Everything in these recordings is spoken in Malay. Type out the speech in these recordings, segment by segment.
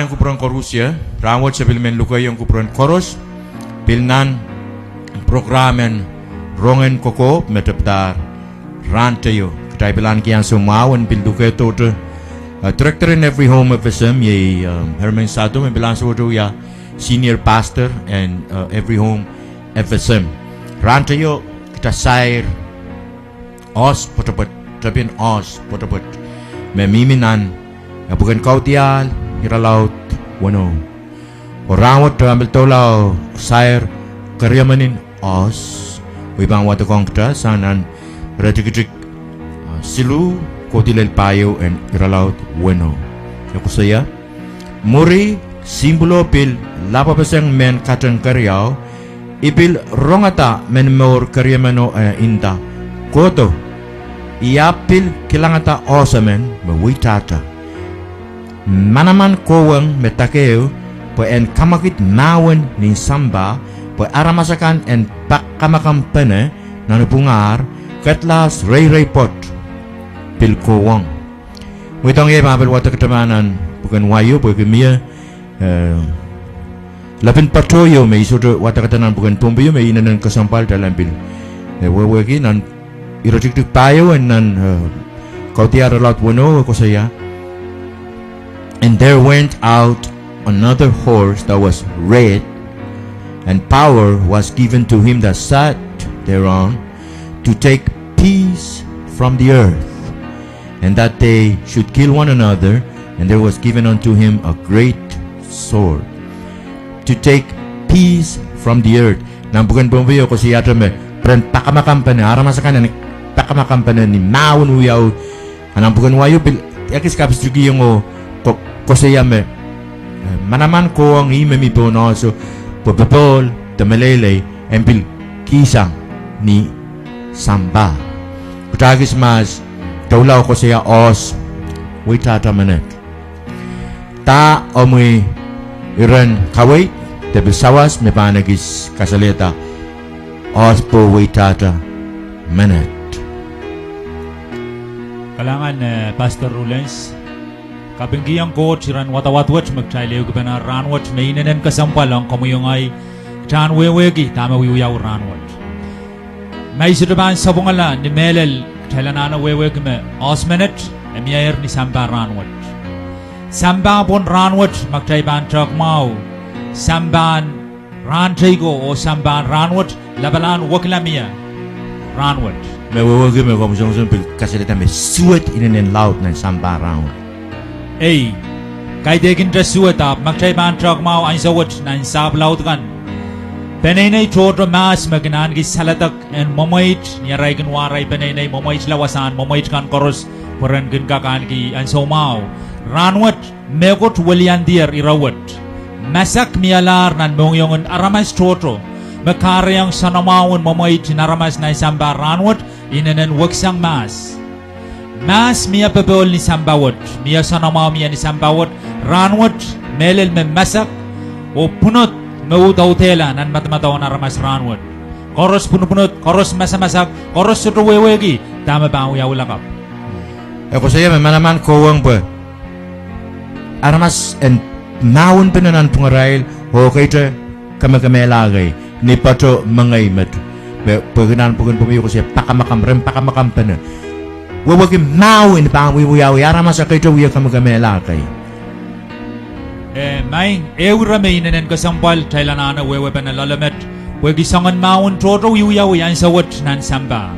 yang kupuran korus ya, rawat sebil men luka yang kupuran korus, bilnan programen rongen koko meteptar rantayo, kita bilang kian sumawan bil luka itu director in every home of SM ye Herman Satu membilang suatu ya senior pastor and every home FSM rantayo kita sair Oahs Weitahta tapi Oahs Weitahta memiminan ya bukan kau tial kira laut wano orang wat ambil tolau sair kerja manin Oahs wibang watu kongta sanan ratik silu kotilel payo and kira laut wano aku saya muri simbolo pil lapa peseng men katang karyau ipil rongata men mor kerja mano inta koto iapil kilangata osamen Weitahta manaman kowang metakeo po en kamakit nawen ni samba po aramasakan en pakamakam pene nanupungar katlas ray pot pil kowang witong ye mabel wata ketemanan bukan wayo po kemia lapin patoyo me isudo wata katanan bukan pombeyo me inanan kesampal dalam pil weweki nan irotik payo en nan kau tiara laut wono ko saya. And there went out another horse that was red, and power was given to him that sat thereon to take peace from the earth, and that they should kill one another, and there was given unto him a great sword to take peace from the earth. Nang bukan bombeyo ko siya me pren pakamakampan aramasakan ni pakamakampan ni maun uyaw anang bukan wayo bil yakis kapis jugi yung ko saya me manaman ko ang imemi bono so popol temelele empil kisang ni samba kutagis mas daulaw ko saya Oahs Weitahta manet ta omui iran kawait tebil sawas me panagis kasaleta Oahs Weitahta manet kalangan Pastor Rulens kapinggiyang ko chiran watawatwat magtayleo gubana ranwat mainanen kasampalang kamuyong ay chan wewegi tama wiyaw ranwat may sudaban sabungala ni melel tailanana weweg me osmenet emiyair ni samba ranwat samba pon ranwat magtayban trak mau samban rantaygo o samban ranwat labalan waklamia ranwat me wewegi me komisyon pil kasalita me suet inanen laut na samba ranwat Ay, kay degin drasuat up, magtayban trag mau ang sawat na insab laut kan. Penay chodro mas magnan gis salatak en momoit niyaray gan waray penay momoit lawasan momoit kan koros puran gan kakan ki ang mau ranwat megot walian dier irawat masak mialar nan mongyongon aramas chodro makaryang sanamawon momoit naramas na isamba ranwat inanen waksang mas. Mas mia pebol ni sambawat, mia sanamaw mia ni sambawat, ranwat, melel me masak, o punot, mautaw tela, nan matamataw na ramas ranwat. Koros punot, koros masamasak, koros sutuwewegi, tama ba ang uyawulakap? Ako saya memanaman kowang pa, aramas en naun penanan pungarail, o kaita kamamelagay, ni pato mangaymat, pagkanan pugan pumiyo ko siya, pakamakam penan. Wawagim now in pang wiyawi aramas akaito wiya kamamelagay. Maing eura mainanen kasampal tailanana wewe panalalamet, wagi sangan maun toto wiyawi ang sawat nan samba.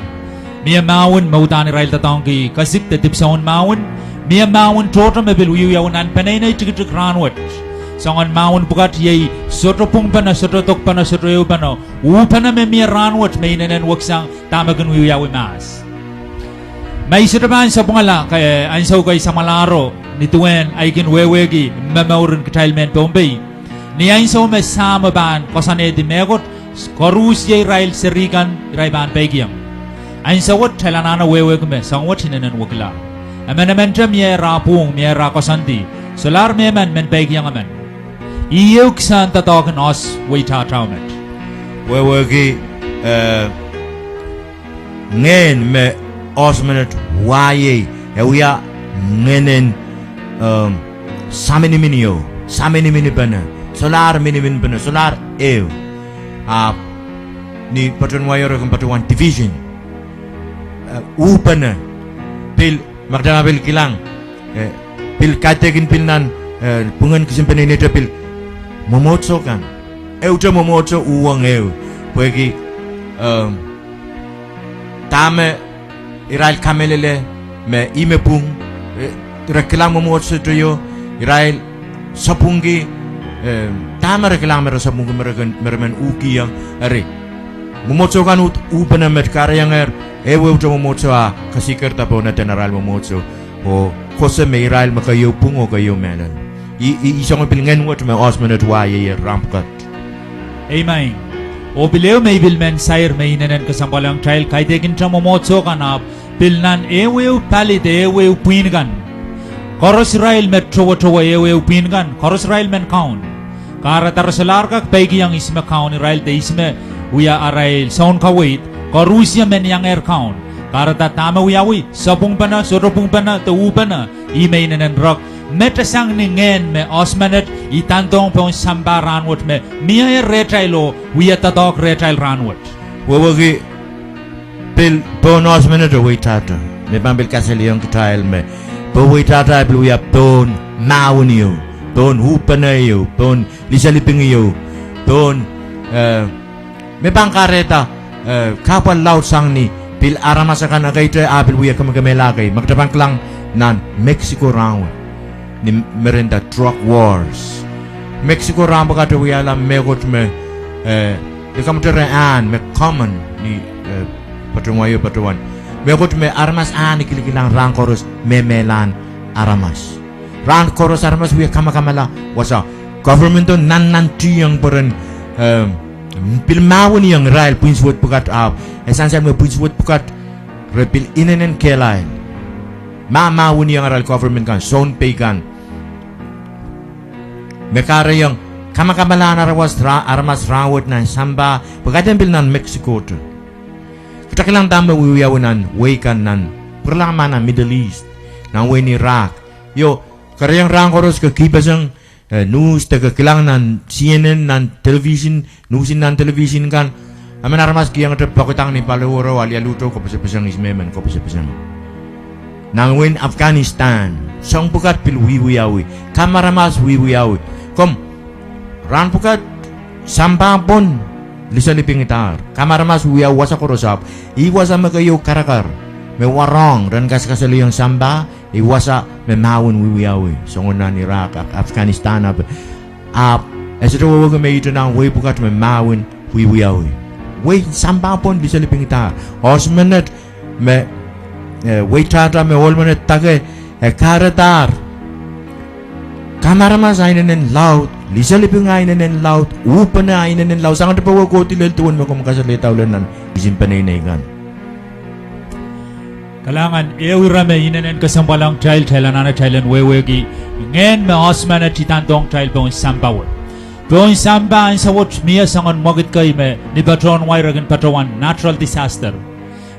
Mia maun mautani rail tatangki kasik tetip sangan maun, mia maun toto mebil wiyawi nan panay tikitik ranwat. Sangan maun bukat yay soto pung pana soto tok pana soto ew pana upana me mia ranwat mainanen waksang tamagan wiyawi mas. May siraban sa pungala kay ansaw kay sa malaro ni tuwen ay kinwewegi mamaurin katailmen Bombay ni ansaw may sama ban kosane di megot korus yay rail serikan raiban pegiam ansawot tailanana weweg me sangwat hinanan wagla amanamantam ye rapung me rakosanti solar me man men pegiam aman iyuk san tatawakan Oahs Weitahta met wewegi ngen me osmenet waye ya ngenen samini minio Samini mini bana. Solar mini bana. Solar ew. Ni patron wayor kan patron division. Bana. Pil magdama pil kilang. Pil kategin pil nan pungan kesimpan ini pil momotso kan. Udah momotso uang pergi tame Israel kamelele me ime pung reklam momotso tu yo Israel sapungi tame reklam mereka sapungi mereka uki yang momotso kan bana met karya yang udah momotso kasih kerta pun ada Israel momotso kose me Israel makayo pung o kayo menan isang pilngen wat me osmanat waye rampkat. Amen. O bileo may bilmen sair may inanen kasampalang child kay tekin sa momotso kanap bilnan ewew palit ewew pingan. Koros Israel met chowa ewew pingan. Koros Israel men kaun. Kara tarasalar kak pegi yang isme kaun Israel te isme uya Arael saun kawait. Korusya men yang kaun. Kara ta tama uyawi sapung pana soropung pana te upana ime inanen rock. Metasang ni ngen me osmanet itantong pong samba ranwat me miya retailo Weitahta retail ranwat. Wawagi bil bon osmanet Weitahta me bambil kaseliang kitail me bo Weitahta bil uya bon mauniyo bon hupanayo bon lisalipingiyo bon me bangkareta kapal laut sang ni bil aramasakan agaita abil uya kamamelagay magtabang lang nan Mexico ranwat ni merenda drug wars Mexico ramba kata wiala megot me de kamtere an me common ni patungwayo patuan megot me armas an kilikilang rang koros memelan aramas rang koros aramas wi kama wasa government to nan tiyang peren pilmawon yang rail punswot pukat esansial me punswot pukat repil inenen kelai Mama wuni yang aral government kan zone pay kan mekara yang kama-kamalan armas rawat nan samba pagkatan bil nan Mexico tu kita kilang tamba wiyawanan kan nan perlama nan Middle East nan ni Iraq yo karyang rang koros ke kibasang news te kilang nan CNN nan television newsin nan television kan aman armas kiyang te pakutang ni palaworo alialuto ko pasang ismeman ko pasang nang win Afghanistan song pukat pil wiyawi kamaramas wiyawi kom ran pukat sampapon lisaliping itar kamaramas wiyaw wasa korosap iwasa makayo karakar me warong dan kas-kasali yang samba iwasa me mawon wiyawi songonan Iraq Afghanistan eseto wawaga me ito nang way pukat me mawon wiyawi way sampapon lisaliping itar osmanet me Weitahta me olmanet tage karatar kamaramas ainen laut lisaliping ainen laut upana ainen laut sangat pawa ko tilel tuon mo kumakasalita ulan isimpanay na ikan kalangan ewirame inanen kasampalang child thailanana thailand wewegi ngen me osmana titantong child pong sambawot pong samba ang sawot miya sangon mogit kay me ni patron wairagan patawan natural disaster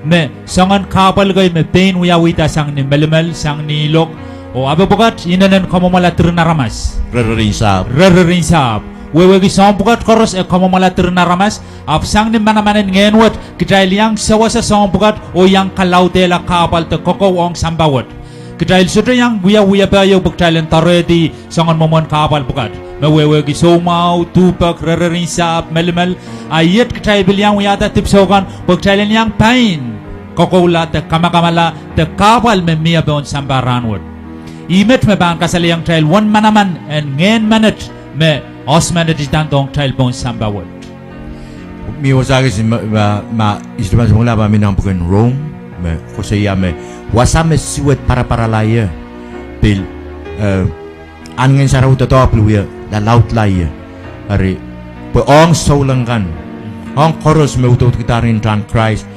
me sangan kapal gay me pain uyawita sang ni melemel sang ni lok o ababukat inanen kamamala tirnaramas rerinsab wewegi sampukat koros kamamala tirnaramas ap sang ni manamanen ngenwat kitail yang sawasa sampukat o yang kalautela kapal te koko ong sambawat kitail suto yang buya payo buktail taredi sangan momon kapal bukat me wewegi somau tupak rerinsab melemel ayat kitail bilyang uyata tipsokan buktail yang pain kokowla te kamakamala te kapal me miya beon sambaranwat imet me bang kasali yang trail one manaman and ngen manat me osman ditantong trail beon sambawat mi wasagi si ma istimas mula ba minang bukan Rome me kosaya me wasame siwet para laya bil angen sarau to pluya la laut laya ari peong solangan ong koros me utot kitarin tran Christ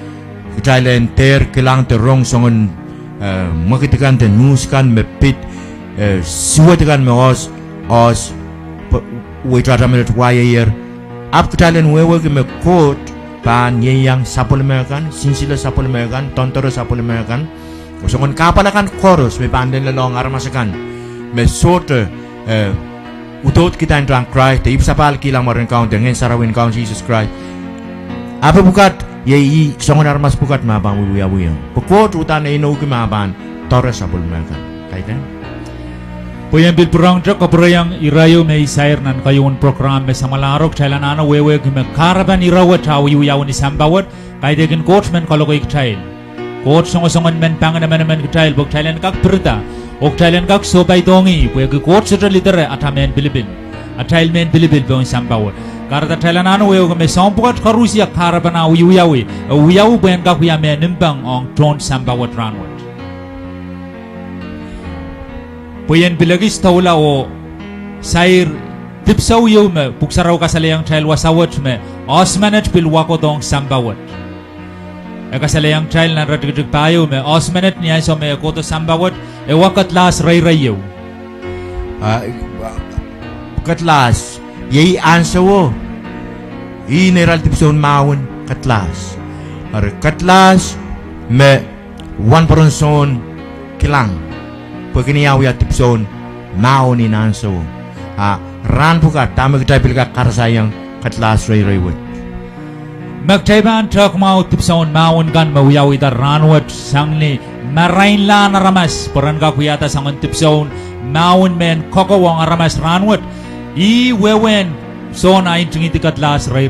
Thailand ter kilang terong songon makitakan te news kan me pit suwatakan me os Weitahta me wayer ap Thailand wewe me kot pan yang sapol mekan sinsila sapol mekan tontoro sapol mekan songon kapalakan koros me panden lelong armasakan me sote utot kita yang terang Christ, te ipsapal kilang marin kaun dengan sarawin kaun Jesus Christ. Apa bukat yai songon armas bukat mabang wiya. Pukot utan ino kimaban Torres abul mereka. Kaitan. Puyen bil perang jok kabrayang irayo may sair nan kayun program me samalarok thailan ana wewe me karaban irawa taw wiyaw ni sambawat kaidegen coachman kalogo ik thail. Coach songon men pangan men thail bok thailan kak perta. Ok Thailand kak sobay dongi puye ke coach sa leader atamen bilibin. Athail men bilibil bong sambawat. Karata Thailand ana wewe me sampukat karusia karaban a wiyawi. Wiyaw ben kak wiya men nimbang ong ton sambawat ranwat. Puyen bilagis taula o sair tipsaw yaw me puksaraw kasalayang trail wasawat me osmanat pilwako dong sambawat. Kasalayang trail na radgig payo me osmanat niya so me koto sambawat wakat las ray yaw. Katlas yai ansawo neral tipson mawon katlas. Ar katlas me 1% kilang. Pagkiniyaw ya tipson mao ni nanso ran buka tamu kita pilih karsayang katlas ray wet Magtayban trak mau tipson maun kan mawiyaw ita ranwat sangni marain la naramas porangga kuyata sangon tipson maun men kokowang aramas ranwat I wewen son ain tingiti katlas ray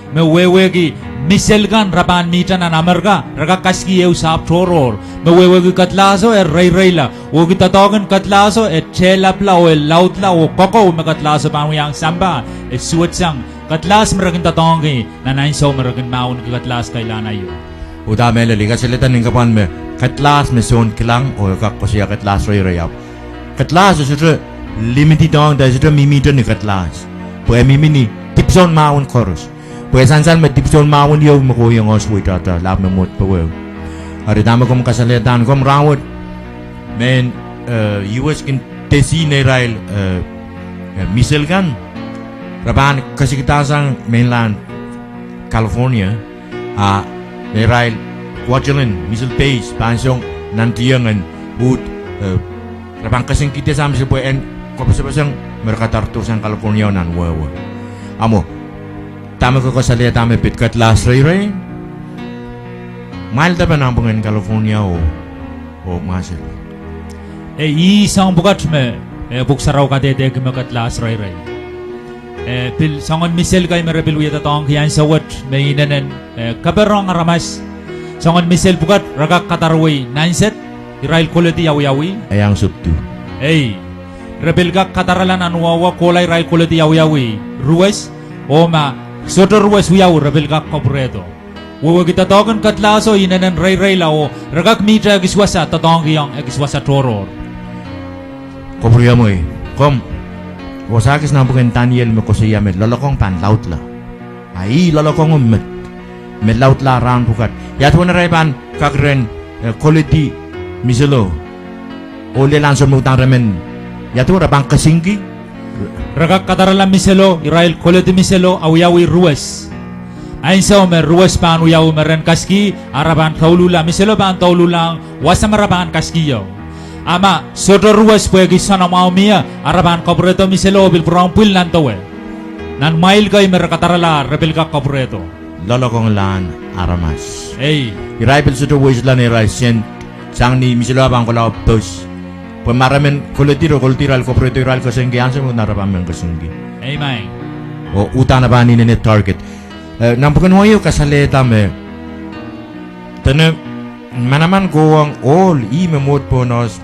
me wewegi miselgan rapan mitan an amarga raga kaski eu sap toror me wewegi katlaso ray la wo kita togen katlaso chelapla o lautla o koko me katlaso pan yang samba suatsang katlas meragin tatongi nanain so meragin maun ki katlas kailana yo uda mele liga seletan ningkapan me katlas me son kilang o kakosya katlas ray up katlas sutra limited dong da sutra mimitan ni katlas po mimini tipson maun chorus Pwede sansan may tipson mawon yaw makuyang Oahs Weitahta lab na mot pawew. Ari dama kom kasalitan kom rawat men US kin tesi Israel missile kan raban kasikitasan mainland California Israel Quadrant missile base pansong nantiyangan ut raban kasing kita sama si puen kopasapasang mereka tartusan California nan wawa. Amo tama ko kasali tama pit katlas ray mal da banampungan California o masel isang bukat me buksaraw ka de me katlas ray pil sangon misel kay merepil wiyata tong kiyan sawat me inanen kaberong aramas sangon misel bukat ragak katarway nanset Israel quality yawi ayang subtu rebel gak kataralan anwawa kolay Israel quality yawi ruwes o ma Sotor ruas wiyaw rebel gak kapureto. Wawa kita token katlaso inanan ray la o ragak mitra giswasa tatong kiyang giswasa toror. Kapuria mo kom wasakis na bukan Daniel mo kosiya med lalakong pan laut la. Ay lalakong med laut la ran bukat. Yat wana ray pan kakren quality miselo. Ole lanso mo tang remen. Yat wana bang kasingki. Ragak kataralan miselo Israel quality miselo awiyawi ruas ain sa mer ruas pan uyaw meren kaski araban taulula miselo ban taululang wasamaraban kaski yo ama sodo ruas pwegi sana maumia araban kabreto miselo bil purampil nan tawe nan mail kay mer katarala rebel ka kabreto lalakong lan aramas Israel sodo wis lan Israel sen sang ni miselo bang kolaw tos Pemaramen kultiral kooperatifal kesenggian semua narapamen kesenggi. Amen. O utana bani nene target. Nampukan hoyo kasaleta me. Tene manaman goang all memot ponos.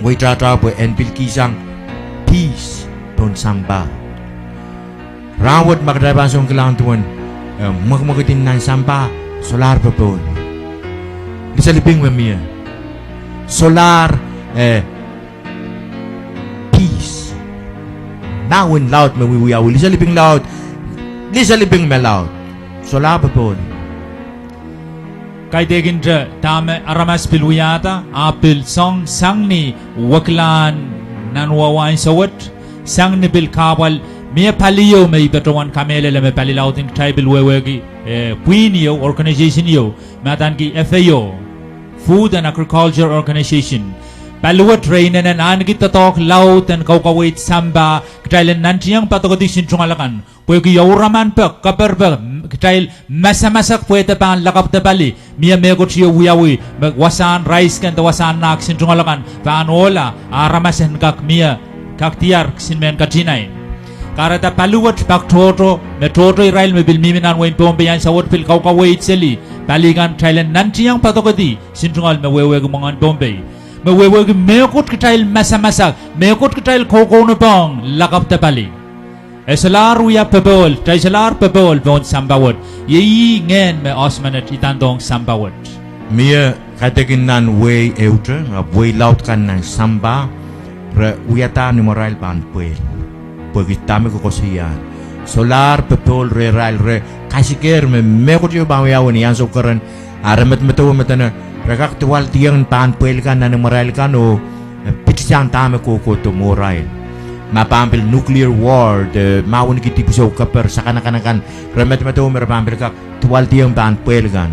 Weitahta po enpil kisang peace pon samba. Rawat magdaban song kilang tuan. Magmagatin nan samba solar pon. Disaliping memia. Solar peace. Nawin loud me wiyaw. Lisa liping loud. Lisa liping me loud. So laba po. Kay degin dra tame aramas pilwiyata apil song sangni waklan nanwawain sawat sangni bil kabal me paliyo me betawan kamele le me palilautin tribal wewegi puinio organization yo matan ki FAO Food and Agriculture Organization Paluat rainanen angi tatok laut and kaukawait samba kitail nantiang patokoti sinchungalakan pwegi yauraman pek kaperbe kitail masa-masak pwede pan lakap tebali mia megot siya wiyawi wasan rice kan wasan nak sinchungalakan pan ola aramasen kak mia kak tiar sinmen katinay karata paluat pak toto me toto Israel me bilmiminan wain pombe yan sawot pil kaukawait seli paligan kitail nantiang patokoti sinchungal me wewe gumangan pombe meweweg meokot kitail masa-masak meokot kitail kokono pong lakap tepali esalar uya pebol taisalar pebol bon sambawot yei ngen me osmanet itandong sambawot Mia katekin nan way eutre way laut kan nan samba re uyata ni moral pan puel pagi tame ko kosian solar pebol re rail re kasiker me meokot yo bang yawani yan so keren aramet meto metana rekak tuwal tiang pan puel kan nan moral kan o pitjang tame ko to moral mapampil nuclear war de mawon kiti piso kaper sakana-kanakan remet meto merpampil kak tuwal tiang pan puel kan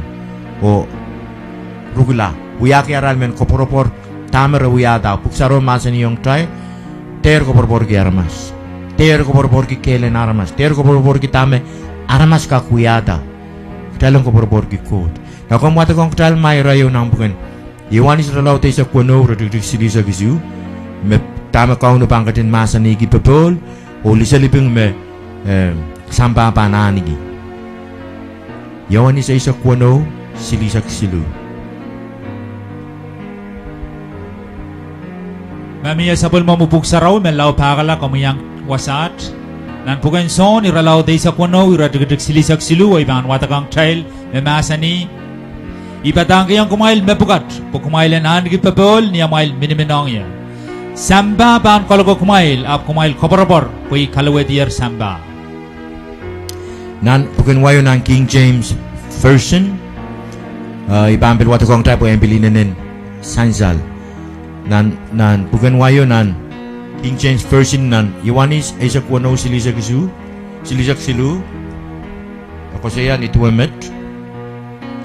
o rugula uyaki aral men koporopor tamer uyada puksaro masani yong trai ter koporopor ki armas ter koporopor ki kelen armas ter koporopor ki tame armas ka kuyada talong koporopor ki kot na komwata kong tal mai rayo nang bukan iwani sa law tay sa kuno redik sili sa gisu me tame kauno pangkatin masani ki pepol o lisaliping me samba panani ki iwani sa isa kuno sili sa silu Mamia sabol mamupuk saraw melaw pakala kamuyang wasat nan pugan son iralaw day sa kuno iradigdig silisak silu ay bangan watakang child memasani ipadang kayang kumail mepukat pukumailan angi pepol niya mail miniminong ya samba ban kalago kumail ap kumail koparapor puy kalawediyar samba nan pugan wayo ng King James Version ipampil watakang tayo po yung bilinanin sansal nan pugan wayo nan King James Version nan iwanis ay sa kuwano silisak silu ako siya ituwamet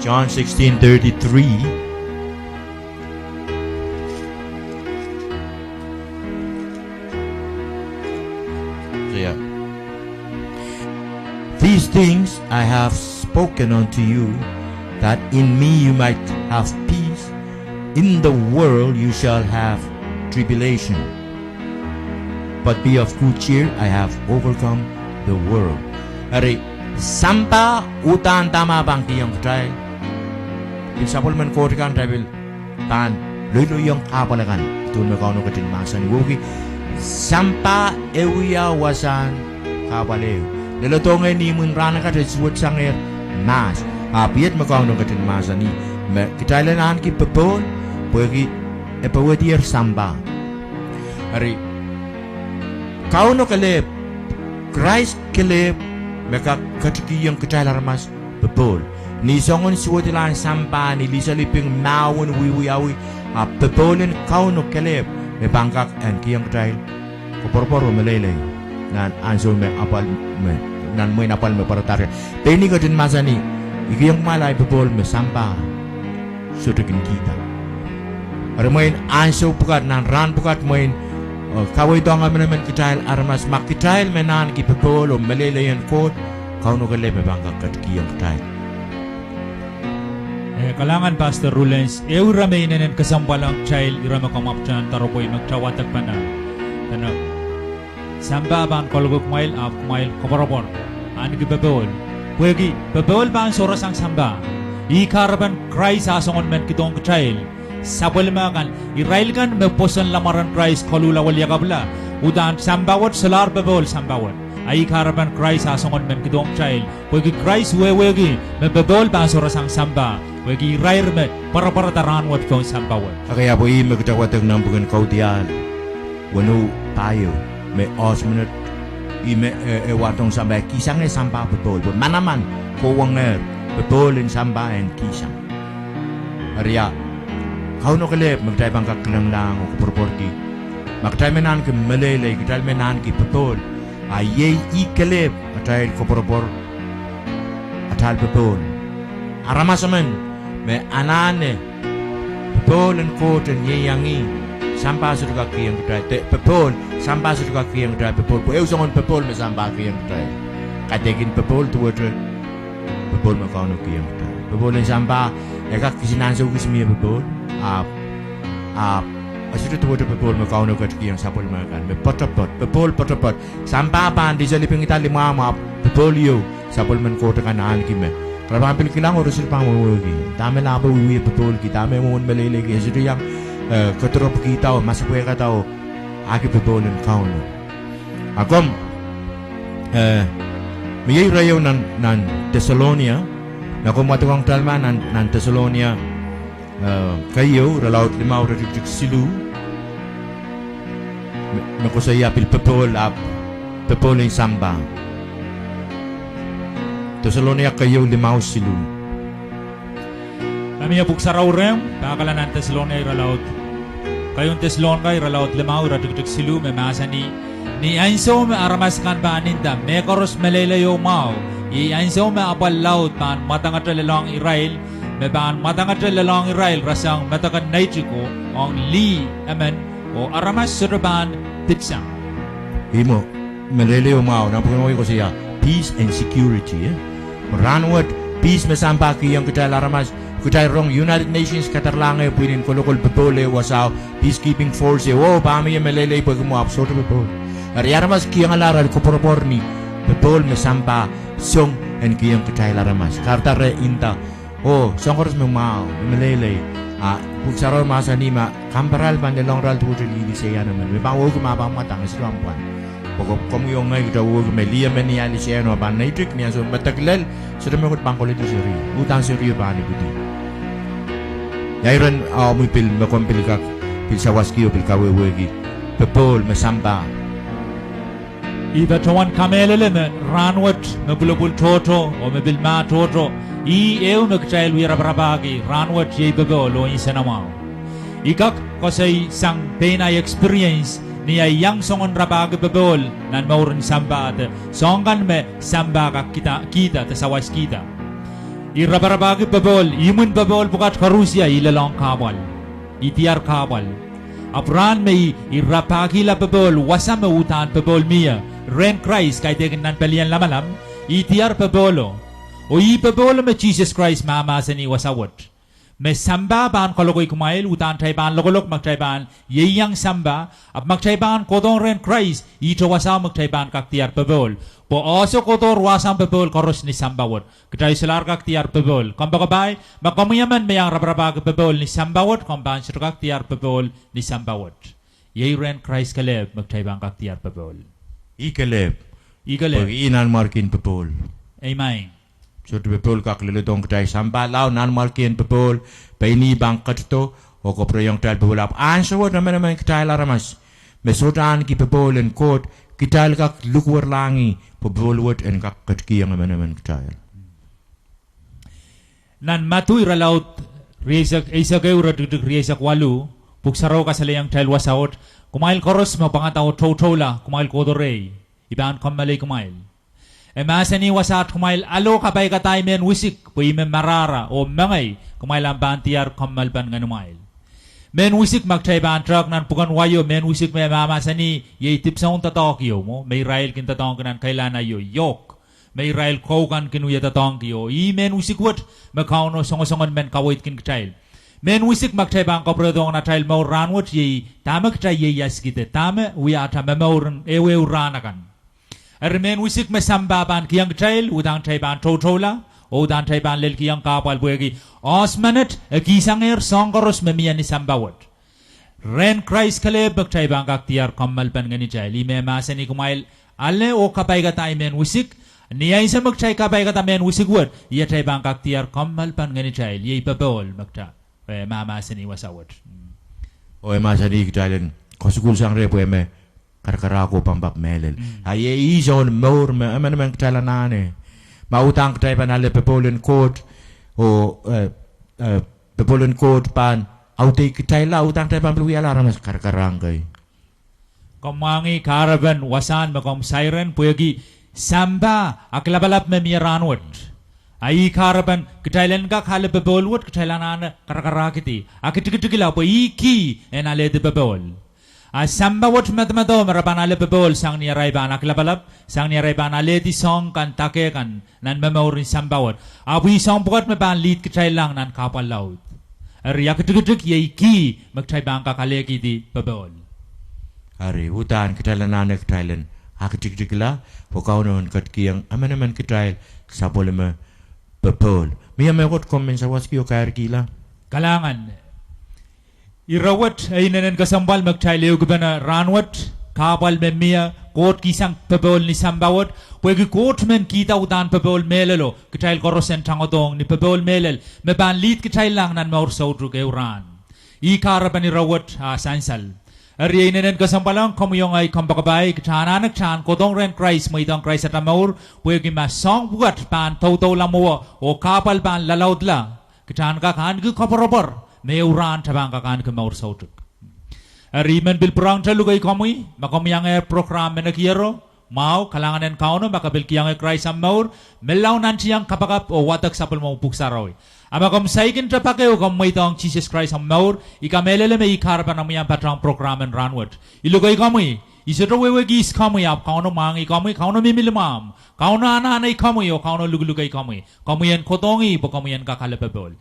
John 16:33 siya these things I have spoken unto you that in me you might have peace in the world you shall have tribulation but be of good cheer I have overcome the world ari sampa utan tama bang tiyong try isapol man ko kan travel tan lulu yung kapalakan tun me kauno katin masan wogi sampa ewiya wasan kapalew lelo tonge ni mun rana ka suwat sanger mas apiet me kauno katin masan ni me kitailan ki pepol pagi epawetier samba ari kauno kalep Christ kalep meka katiki yang kitalar mas pepol ni songon suwatilan samba ni lisaliping mawon wiwiawi pepolen kauno kalep me bangkak en kiyang kital koporporo melele nan anso me apal me nan mo apal me paratar teni katin masani ikiyang malay pepol me samba sutukin kita armoin anso pukat nan ran pukat moin kawai donga menemen kitail armas mak kitail menan ki pepol o melele yan kot kauno kalep me bangkak katiki yang kital kalangan Pastor Rulens rame inanen kasampalang child irama kamapchan taropoy magtawatak pa na samba ban kolgo kumail ap kumail koparapor ani ki pepol pwegi pepol ban soras ang samba ikaraban Christ asongon men kitong child sapol makan Israel kan me posan lamaran Christ kolula walya kabla udan sambawat solar pepol sambawat ay karaban Christ asongon men kitong child pwegi Christ wewegi me pepol ban soras ang samba wagi rair met para taran wat kong sambawat kaya po magtawatag ng bukan kaudian wano tayo may osmanot ime watong samba kisang e samba pepol manaman kowanger pepolin samba en kisang Arya kauno kalep magtay bang kaklang lang o kaporporki magtay menan ki malele kitay menan ki pepol ayay ikalep atay kaporpor atal pepol aramasaman me anane pepol en koten yeyangi samba sudah kaki yang kita te pepol samba sudah kaki yang kita pepol ko eu songon pepol me samba kaki yang kita katekin pepol tu water pepol me kau no kaki yang kita pepol yang samba eka kisinan so kismi pepol sudah tu water pepol me kau no kaki yang sapol makan me potopot pepol potopot samba pan di jali pengita lima ma pepol yo sapol men ko tekanan kime kalau hampir kilang urus silpang lagi, dame laba uwi betul kita dame mohon melele ke situ yang keterop kita masuk mereka tahu aki betul dan kau no. Akom miyay rayo nan Thessalonia, nakom matawang talma nan Thessalonia kayo relaut lima orang di silu, nakusaya pil betul yang samba. Thessalonia kayo limaw silu. Kami apuk saraw rem, pakakalan ng Thessalonia iralaut. Kayong Thessalonia iralaut limaw radugdug silu me masani. Ni ainso me aramas kan ba aninda, me koros melelayo mau. I ainso me apal laut pan matangat lelang Israel, me ban matangat lelang Israel rasang matakan naitiko ang li amen o aramas suraban titsang. Imo melelayo mau na puno ko siya peace and security. Ranwat peace mesampaki yang kita laramas kita rong United Nations katarlange puinin kolokol betole wasaw peacekeeping force wo pami melele pag mo absorb betol ariaramas kiyang alaral ko proporni betol mesampa song en kiyang kita laramas karta re inta songkors memau melele buksaro masa ni ma kamperal bandelong ral tu di saya naman me bawo ko mapamatang islampan pokok kamu yang ngai kita wo melia meni ali siano ban naitrik ni aso mataglal sudah mekut bangkol itu seri utang seri ban ibudi yairan mu pil mekompil kak pil sawaski pil kawewegi pepol mesamba Iba tawan kamelele me ranwat mebulubul toto o mebil ma toto I eu nagchail wira brabagi ranwat ye bebol o isenamao ikak kosay sang penay experience niya yang songon rabag bebol nan maurin samba at songan me samba ka kita tasawas kita irabarabag bebol imun bebol bukat karusia ilalong kabal itiar kabal apran me irapagi la bebol wasam utan bebol mia ren Christ kay tegen nan pelian lamalam itiar bebolo o I bebolo me Jesus Christ mama sani wasawat me samba ban kolokoy kumail utan tayban logolok magtayban yeyang samba ap magtayban kodon ren Christ ito wasa magtayban kaktiar pebol po oso kodor wasam pebol koros ni sambawot kitay selar kaktiar pebol kambakabay makamuyaman mayang rabrabag pebol ni sambawot kamban sito kaktiar pebol ni sambawot yey ren Christ kaleb magtayban kaktiar pebol ikaleb ikaleb inan markin pepol amen so tu pepol kak lele dong kedai samba lau nan markin pepol paini bangkat to o ko proyong tal pepol ap anso na men kedai laramas mesodan ki pepol en kot kital kak lukwar langi pepol wot en kak ketki yang men kedai nan matuy ralaut riesak isa geura duduk riesak walu puksaro kasalayang tal wasaot kumail koros mapangataw totola kumail kodorei iban kamalay kumail Emasani wasat kumail alo kapay katay men wisik puy men marara o mangay kumail ang bantiar kamalpan nga numail. Men wisik magtay bantrak nan pukan wayo men wisik may mamasani yay tipsaon tatokyo mo may rail kin tatong kanan kailan ayo yok may rail kokan kinuya tatong kiyo I men wisik wat makauno songon men kawait kin katail. Men wisik magtay bang kapredong na tail mau ranwat yay tama katay yay yaskite tama wiyata mamauran ewe uranakan. Ermen wisik mesambaban kiyang trail udang tayban totola o udang tayban lel kiyang kapal buegi osmanet kisanger songkoros memian ni sambawat ren Christ kaleb tayban kaktiar kamal pan ngani trail ime masani kumail ale o kapay gatay men wisik niya isa magtay kapay gatay men wisik wot iya tayban kaktiar kamal pan ngani trail yay babol magta mamasani wasawat o masani kitalen kosukul sang repo eme karkarako pambap melel aye ison mor me men ktalanane mautang tay panale pepolen court o pepolen court pan auti kitay la utang tay pan luya la ramas karkarangay komangi caravan wasan makom siren puegi samba aklabalap me miranwat Ai karaban kitailen ka khale bebol wot kitailanana karakara kiti. Akitikila po iki en ale de bebol. Samba wot matmado maraban ale bebol sang ni raiban aklabalap sang ni raiban ale di song kan take kan nan memori samba wot. Abu song buat me ban lead kitailang nan kapal laut. Ari akitik ye iki magtai bang ka kale kiti bebol. Hari hutan kitailanana kitailen akitikla pokaunon katkiang aman kitail sabolema bebol. Mia megot komen sa waski o kair kila. Kalangan irawat ay nanan kasambal magtai leo gubana ranwat kapal memia kot kisang bebol ni sambawat pwegi kot men kita utan bebol melelo kitail korosen tangodong ni bebol melel meban lit kitail lang nan maur saudru ke uran I karaban irawat sansal Ari nanan kasambalang komuyong ay kambakabay kitananak chan kodong ren Christ mo itong Christ at amaur pwegi masong bugat pan tau lamuwa o kapal pan lalaudla kitan ka kan ku koporobor may uran tabang ka kan ku maur sautuk Ari men bil perang talugay komuy makomyang ay program menakiyero mau kalanganen kauno makabil kiyang ay Christ amaur melaw nantiyang kapakap o watak sapal mo puksaraw Ama kom saikin tapake o kom maitong Jesus Christ amaur ikamelele me ikarban amya patrang program and ranwat ilugay komuy isotro wewe gis komuy ap kauno mangi komuy kauno mimilimam kauno ananay komuy o kauno lugulugay komuy komuyen kotongi po komuyen kakalapabol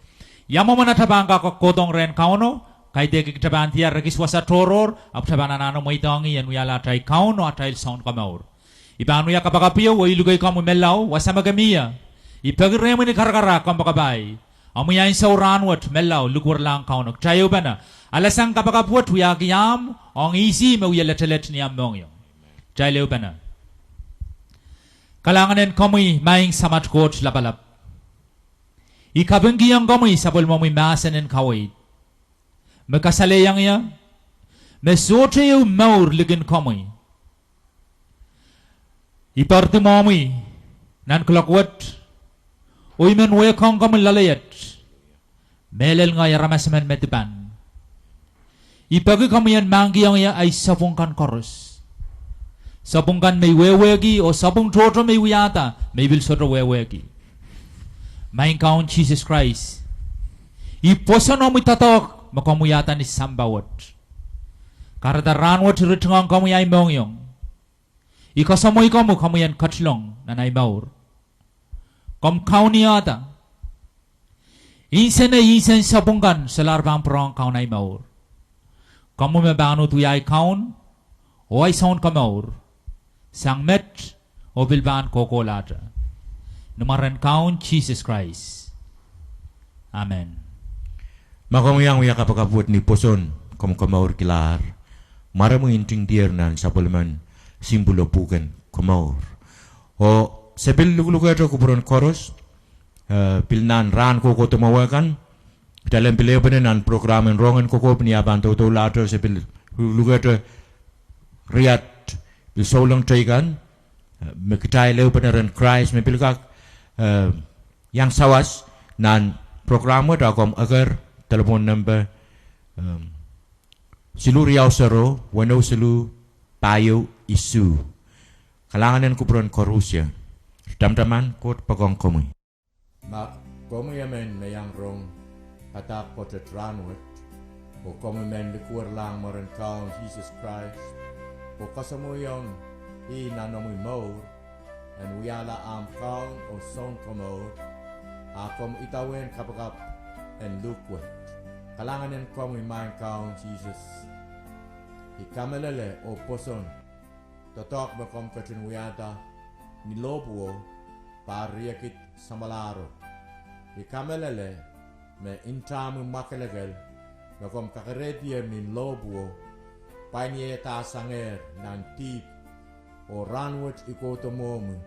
Yamo manatabang ka kodong ren kauno kay de kitaban tiya regiswasa toror ap tabananano maitongi yan uyala tay kauno atay sound kamaur Ibanu ya kapakapiyo o ilugay komuy melaw wasamagamiya ipagiremo ni karakara kambakabay Amuyain sa uranwat melaw lugur lang kauno tayo bana alasang kapakapuat uyagiyam ang isi me uyalatelet ni among yung tayo bana Kalanganen komuy maing samat coach labalap Ikabengiyang komuy sapol momuy masanen kawait Makasaleyang ya Mesote yung maur ligin komuy Iparte momuy Nan kulakwat Uy men wekong komuy lalayat Melel nga yaramasaman metipan Ipagi komuyan manggiyang ya ay sabungkan koros Sabungkan may wewegi o sabung toto may wiyata May bilsoto wewegi Maing kaon Jesus Christ Iposan o may tatok makamuyata ni sambawat Karadaranwat ritungang kamuyay mongyong Ikasamoy kamu kamuyan katlong nanay maur Kom kaon niyata Insan na insan sabungkan sa larbang prong kaon ay maur Kamu mabano tuyay kaon O ay saon kamaur Sang met o bilban kokolata Numaran kaon Jesus Christ Amen Makamuyang uya kapakaput ni poson kamaur kilar maramu inting diernan sapulman simbulo puken kamaur o sepil lugar kuburon koros pilnan ran koko tumawakan dalam pilebenan program rongan koko peniaban to lato sepil lugar riat bisolong taigan mekitai leu peneran Christ mepilkak yang sawas nan program mo dakom agar telepon number silu riau sero wano silu payo isu kalanganan kupron korusya dam-daman kot pagong komuy mak komuy amen mayang rong katak potet ranwet o komuy men likur lang maran kaon Jesus Christ o kasamuyong I nanomuy maur and uyala am kaon o son komour akom itawen kapakap and lukwet kalanganan komuy main kaon Jesus ikamelele o poson totok bakom katin uyata nilobuo pariakit samalaro ikamelele me intamu makalegal bakom kakaredia min lobuo panyeta sanger nan tip o ranwat ikotomomu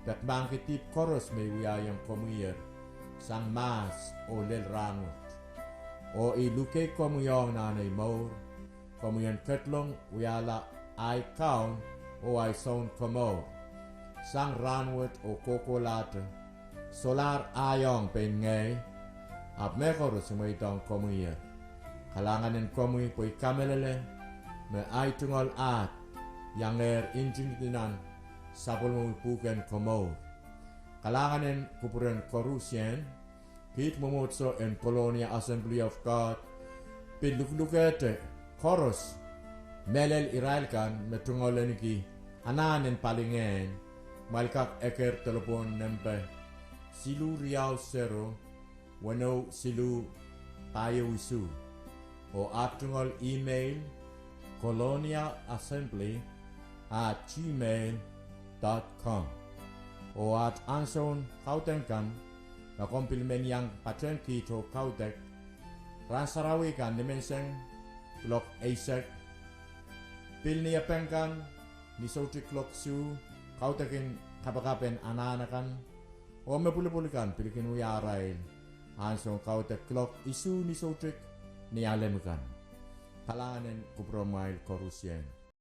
dat bangkitip koros may uyayang komuyer sang mas o lel ranwat o iluke komuyong nanay maur komuyan ketlong uyala ay kaon o ay son komo sang ranwat o kokolata solar ayong pengay ap mekoro sumaitong komuyer kalanganin komuy po'y kamelele me ay tungol at yang injing dinan sapol mo puken komo kalanganen kupuren korusien, kit momotso en Colonia Assembly of God, piluklukete koros, melel irailkan metungoleniki, ananen palingen, malkak eker telepon nempe, silu riau sero, wano silu tayo isu, o atungol email, coloniaassembly@gmail.com o at anson kautenkan na kompilmen yang patren kito kautek ransarawi kan dimenseng klok eisek pilnia pengkan ni sauti klok su kautekin kapakapen ananakan o mepuli-pulikan pilikin uyarain anson kautek klok isu ni sautik ni alemukan kalanganen kupromail korusien